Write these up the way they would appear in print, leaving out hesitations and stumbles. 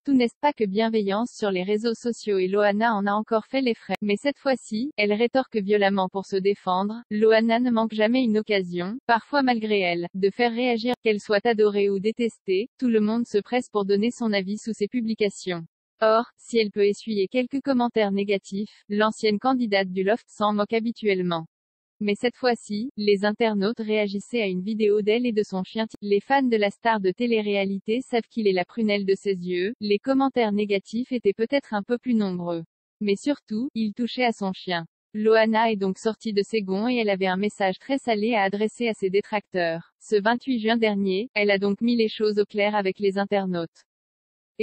Tout n'est pas que bienveillance sur les réseaux sociaux et Loana en a encore fait les frais. Mais cette fois-ci, elle rétorque violemment pour se défendre. Loana ne manque jamais une occasion, parfois malgré elle, de faire réagir, qu'elle soit adorée ou détestée. Tout le monde se presse pour donner son avis sous ses publications. Or, si elle peut essuyer quelques commentaires négatifs, l'ancienne candidate du Loft s'en moque habituellement. Mais cette fois-ci, les internautes réagissaient à une vidéo d'elle et de son chien. Les fans de la star de télé-réalité savent qu'il est la prunelle de ses yeux. Les commentaires négatifs étaient peut-être un peu plus nombreux. Mais surtout, ils touchaient à son chien. Loana est donc sortie de ses gonds et elle avait un message très salé à adresser à ses détracteurs. Ce 28 juin dernier, elle a donc mis les choses au clair avec les internautes.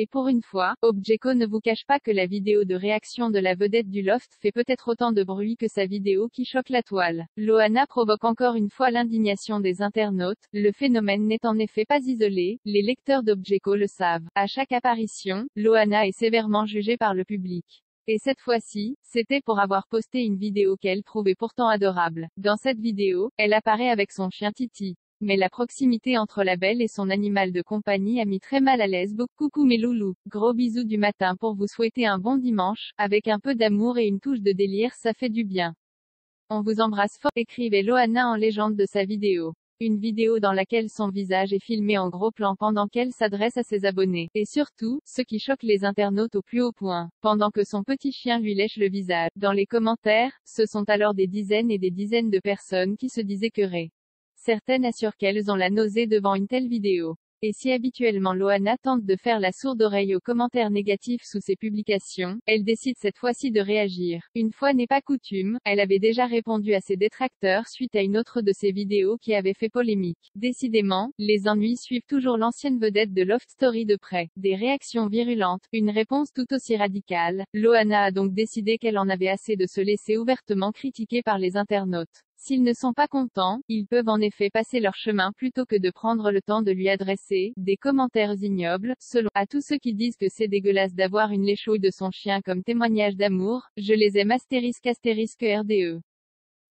Et pour une fois, Objeko ne vous cache pas que la vidéo de réaction de la vedette du Loft fait peut-être autant de bruit que sa vidéo qui choque la toile. Loana provoque encore une fois l'indignation des internautes. Le phénomène n'est en effet pas isolé, les lecteurs d'Objeko le savent. À chaque apparition, Loana est sévèrement jugée par le public. Et cette fois-ci, c'était pour avoir posté une vidéo qu'elle trouvait pourtant adorable. Dans cette vidéo, elle apparaît avec son chien Titi. Mais la proximité entre la belle et son animal de compagnie a mis très mal à l'aise beaucoup. Coucou mes loulous, gros bisous du matin pour vous souhaiter un bon dimanche, avec un peu d'amour et une touche de délire ça fait du bien. On vous embrasse fort, écrivait Loana en légende de sa vidéo. Une vidéo dans laquelle son visage est filmé en gros plan pendant qu'elle s'adresse à ses abonnés. Et surtout, ce qui choque les internautes au plus haut point, pendant que son petit chien lui lèche le visage. Dans les commentaires, ce sont alors des dizaines et des dizaines de personnes qui se disent écœurées. Certaines assurent qu'elles ont la nausée devant une telle vidéo. Et si habituellement Loana tente de faire la sourde oreille aux commentaires négatifs sous ses publications, elle décide cette fois-ci de réagir. Une fois n'est pas coutume, elle avait déjà répondu à ses détracteurs suite à une autre de ses vidéos qui avait fait polémique. Décidément, les ennuis suivent toujours l'ancienne vedette de Loft Story de près. Des réactions virulentes, une réponse tout aussi radicale. Loana a donc décidé qu'elle en avait assez de se laisser ouvertement critiquer par les internautes. S'ils ne sont pas contents, ils peuvent en effet passer leur chemin plutôt que de prendre le temps de lui adresser des commentaires ignobles. Selon à tous ceux qui disent que c'est dégueulasse d'avoir une léchouille de son chien comme témoignage d'amour, je les aime astérisque RDE.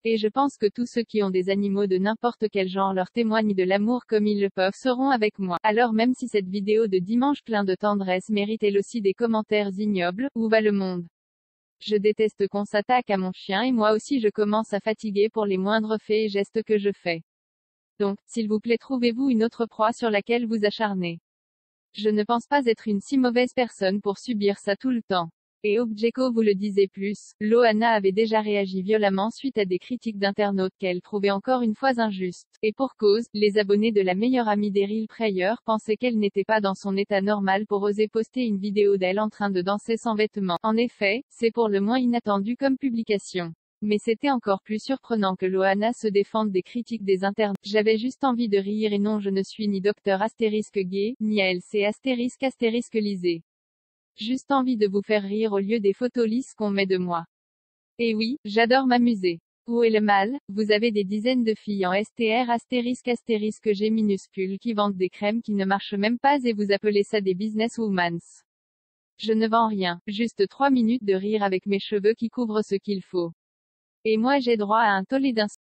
Et je pense que tous ceux qui ont des animaux de n'importe quel genre leur témoignent de l'amour comme ils le peuvent seront avec moi. Alors même si cette vidéo de dimanche plein de tendresse mérite elle aussi des commentaires ignobles, où va le monde? Je déteste qu'on s'attaque à mon chien et moi aussi je commence à fatiguer pour les moindres faits et gestes que je fais. Donc, s'il vous plaît trouvez-vous une autre proie sur laquelle vous acharner. Je ne pense pas être une si mauvaise personne pour subir ça tout le temps. Et Objeko vous le disait plus, Loana avait déjà réagi violemment suite à des critiques d'internautes qu'elle trouvait encore une fois injustes. Et pour cause, les abonnés de la meilleure amie d'Eril Prayer pensaient qu'elle n'était pas dans son état normal pour oser poster une vidéo d'elle en train de danser sans vêtements. En effet, c'est pour le moins inattendu comme publication. Mais c'était encore plus surprenant que Loana se défende des critiques des internautes. J'avais juste envie de rire et non je ne suis ni docteur astérisque gay, ni ALC astérisque lisez. Juste envie de vous faire rire au lieu des photos lisses qu'on met de moi. Et oui, j'adore m'amuser. Où est le mal? Vous avez des dizaines de filles en STR astérisque G minuscule qui vendent des crèmes qui ne marchent même pas et vous appelez ça des businesswomen. Je ne vends rien, juste 3 minutes de rire avec mes cheveux qui couvrent ce qu'il faut. Et moi j'ai droit à un tollé d'un